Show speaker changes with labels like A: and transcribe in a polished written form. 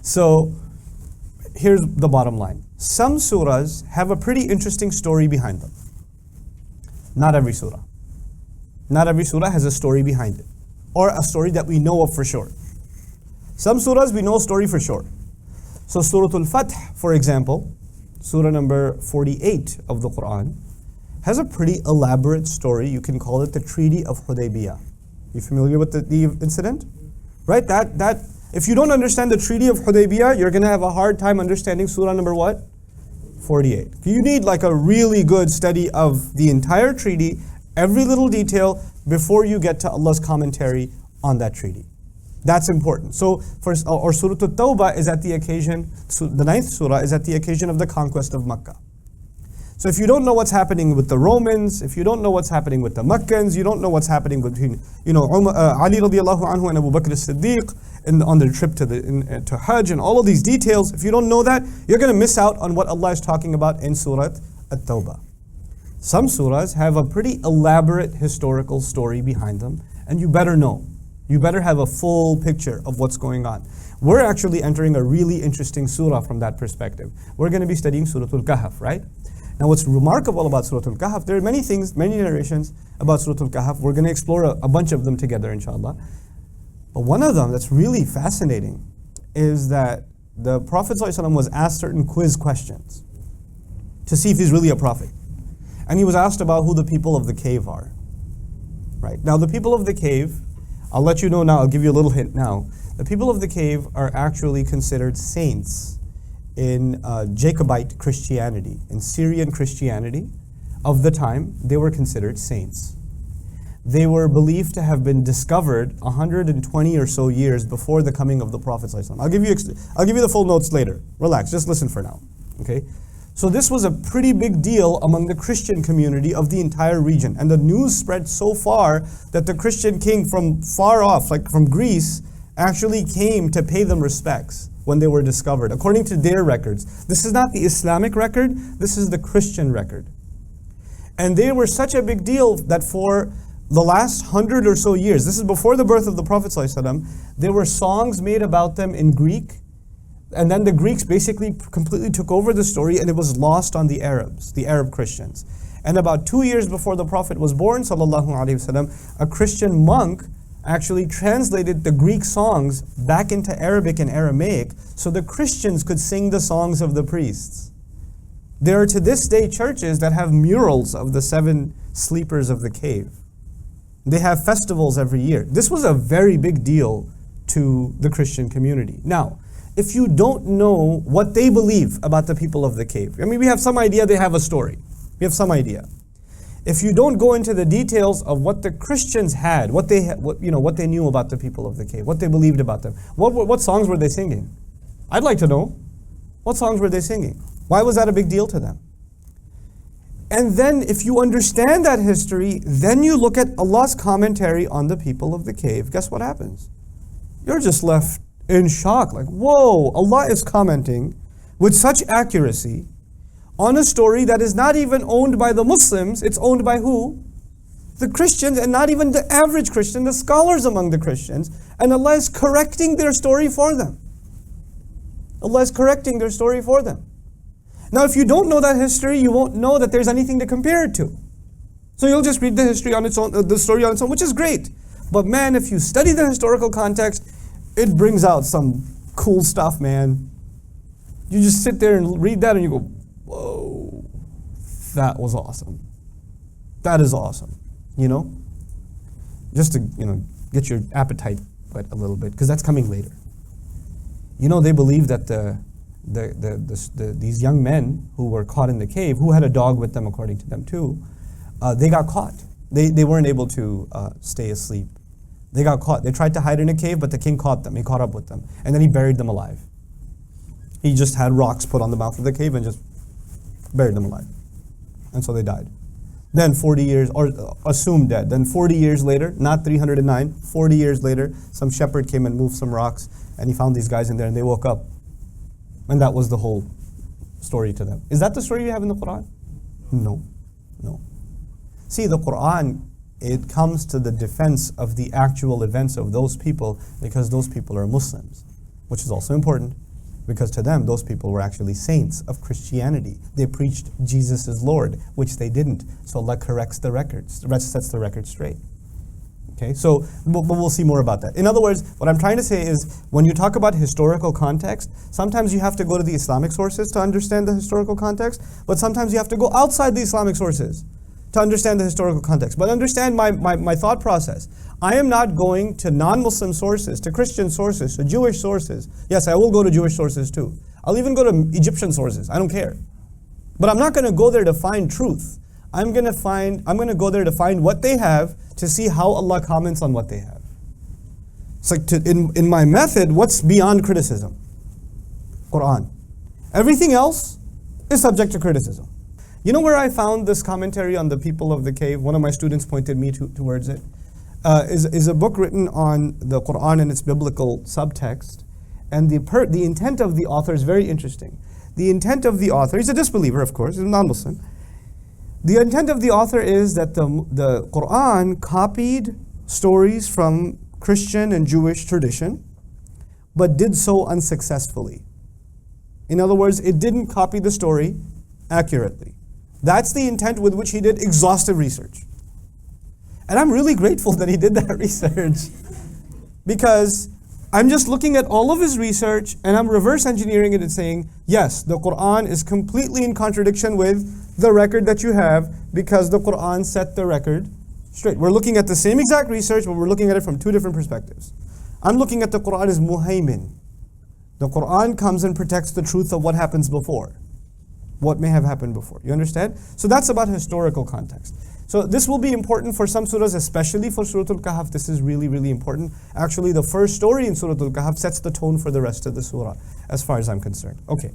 A: So here's the bottom line. Some surahs have a pretty interesting story behind them. Not every surah. Not every surah has a story behind it, or a story that we know of for sure. Some surahs we know a story for sure. So Surah Al-Fath, for example, surah number 48 of the Quran, has a pretty elaborate story. You can call it the Treaty of Hudaybiyah. You familiar with the incident? Right? That if you don't understand the Treaty of Hudaybiyah, you're going to have a hard time understanding surah number what? 48. You need like a really good study of the entire treaty, every little detail, before you get to Allah's commentary on that treaty. That's important. So, or Surah At-Tawbah is at the occasion, the 9th surah is at the occasion of the conquest of Makkah. So if you don't know what's happening with the Romans, if you don't know what's happening with the Meccans, you don't know what's happening between, Ali radiallahu anhu and Abu Bakr as-Siddiq on their trip to Hajj and all of these details, if you don't know that, you're going to miss out on what Allah is talking about in Surah At-Tawbah. Some surahs have a pretty elaborate historical story behind them, and you better know. You better have a full picture of what's going on. We're actually entering a really interesting surah from that perspective. We're going to be studying Surah Al-Kəhf, right? Now what's remarkable about Surah Al-Kəhf, there are many things, many narrations about Surah Al-Kəhf. We're going to explore a bunch of them together, inshallah. But one of them that's really fascinating is that the Prophet ﷺ was asked certain quiz questions to see if he's really a prophet. And he was asked about who the people of the cave are. Right? Now the people of the cave, I'll let you know now, I'll give you a little hint now. The people of the cave are actually considered saints in Jacobite Christianity, in Syrian Christianity of the time. They were considered saints. They were believed to have been discovered 120 or so years before the coming of the Prophet ﷺ. I'll give you the full notes later. Relax, just listen for now. Okay? So this was a pretty big deal among the Christian community of the entire region, and the news spread so far that the Christian king from far off, like from Greece, actually came to pay them respects when they were discovered, according to their records. This is not the Islamic record, this is the Christian record. And they were such a big deal that for the last 100 or so years, this is before the birth of the Prophet ﷺ, there were songs made about them in Greek, and then the Greeks basically completely took over the story, and it was lost on the Arabs, the Arab Christians. And about 2 years before the Prophet was born, sallallahu alaihi wasallam, a Christian monk actually translated the Greek songs back into Arabic and Aramaic so the Christians could sing the songs of the priests. There are to this day churches that have murals of the 7 sleepers of the cave. They have festivals every year. This was a very big deal to the Christian community. Now, if you don't know what they believe about the people of the cave, I mean, we have some idea they have a story. We have some idea. If you don't go into the details of what the Christians had, what they knew about the people of the cave, what they believed about them, what songs were they singing? I'd like to know. What songs were they singing? Why was that a big deal to them? And then if you understand that history, then you look at Allah's commentary on the people of the cave. Guess what happens? You're just left in shock, like, whoa, Allah is commenting with such accuracy on a story that is not even owned by the Muslims. It's owned by who? The Christians, and not even the average Christian, the scholars among the Christians. And Allah is correcting their story for them. Allah is correcting their story for them. Now, if you don't know that history, you won't know that there's anything to compare it to. So you'll just read the history on its own, the story on its own, which is great. But man, if you study the historical context, it brings out some cool stuff, man. You just sit there and read that and you go, whoa, that was awesome. That is awesome, Just to, get your appetite whet a little bit, because that's coming later. They believe that these young men who were caught in the cave, who had a dog with them according to them too, they got caught. They weren't able to stay asleep. They got caught. They tried to hide in a cave, but the king caught them. He caught up with them. And then he buried them alive. He just had rocks put on the mouth of the cave and just buried them alive. And so they died. Then 40 years, or assumed dead. Then 40 years later, not 309, 40 years later, some shepherd came and moved some rocks, and he found these guys in there, and they woke up. And that was the whole story to them. Is that the story you have in the Quran? No. See, the Quran, it comes to the defense of the actual events of those people because those people are Muslims, which is also important. Because to them, those people were actually saints of Christianity. They preached Jesus is Lord, which they didn't. So Allah corrects the records, sets the record straight. Okay, so but we'll see more about that. In other words, what I'm trying to say is, when you talk about historical context, sometimes you have to go to the Islamic sources to understand the historical context, but sometimes you have to go outside the Islamic sources to understand the historical context. But understand my thought process. I am not going to non-Muslim sources, to Christian sources, to Jewish sources. Yes, I will go to Jewish sources too. I'll even go to Egyptian sources. I don't care. But I'm not going to go there to find truth. I'm going to go there to find what they have, to see how Allah comments on what they have. It's like in my method, what's beyond criticism? Quran. Everything else is subject to criticism. You know where I found this commentary on the people of the cave? One of my students pointed me towards it. Is a book written on the Quran and its biblical subtext. And the intent of the author is very interesting. The intent of the author, he's a disbeliever, of course, he's a non-Muslim. The intent of the author is that the Quran copied stories from Christian and Jewish tradition, but did so unsuccessfully. In other words, it didn't copy the story accurately. That's the intent with which he did exhaustive research. And I'm really grateful that he did that research, because I'm just looking at all of his research and I'm reverse engineering it and saying, yes, the Quran is completely in contradiction with the record that you have, because the Quran set the record straight. We're looking at the same exact research, but we're looking at it from two different perspectives. I'm looking at the Quran as muhaymin. The Quran comes and protects the truth of what happens before, what may have happened before. You understand? So that's about historical context. So this will be important for some surahs, especially for Surah Al-Kəhf. This is really, really important. Actually, the first story in Surah Al-Kəhf sets the tone for the rest of the surah, as far as I'm concerned. Okay.